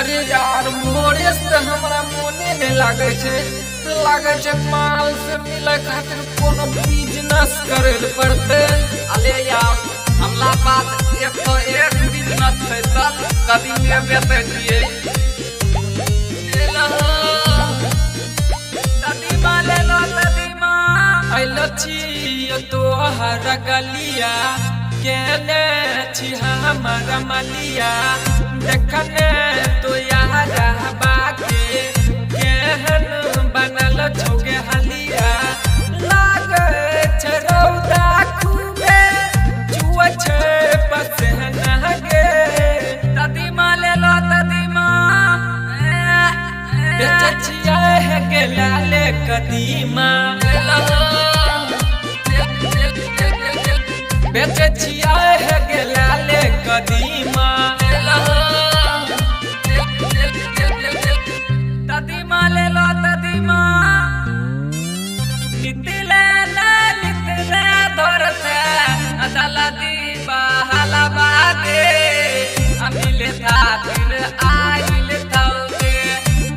अरे यार मोरे से हमरा मोने नहीं लागे छे माल से मिले खातिर कोनो बिजनेस करे पड़ते। अले यार हमला पास एक बिजनेस है तब कभी में बेचे दिए तदीमा ले लो तदीमा आई लच्छी तो हर गलिया केने छी हमारा मलिया देखने तो यार बाके केहन बनल छोगे हलिया लागे छे रौदा खूबे जुआ छे पसहना गे तदीमा ले लो तदीमा बेचचिया है के लाले कदीमा बेचचिया है के लाले कदीमा तदीमा ले लो तदीमा लितले धरते अदालती बहाला बादे अमिले थातिर आइल थाउते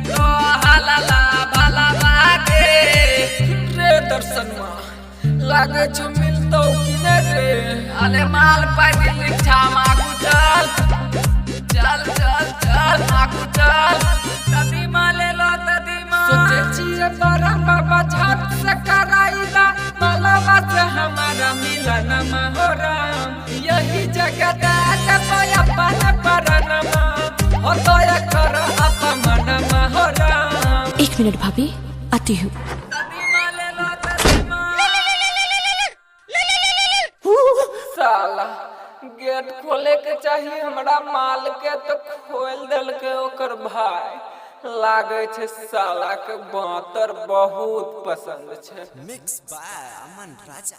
तो हलाला भला बादे रे दर्शनमा लागे छ मिलतो किने रे अले माल पाई लिखा मागु चल मागु चल तदीमा ले लो तदीमा सोचे छिए बड़ा बाबा झट से कराइला मलबा से हमारा मिलन महराम यही जगह दे पाया पाना परनमा हो तो या कर अपमन महराम। 1 मिनट भाभी आती हूँ। तदीमा ले लो तदीमा साला गेट खोले के चाहिए हमरा माल के तो खोल दल के ओकर भाई लागे छे साला के बातर बहुत पसंद छे। Mix by Aman Raja.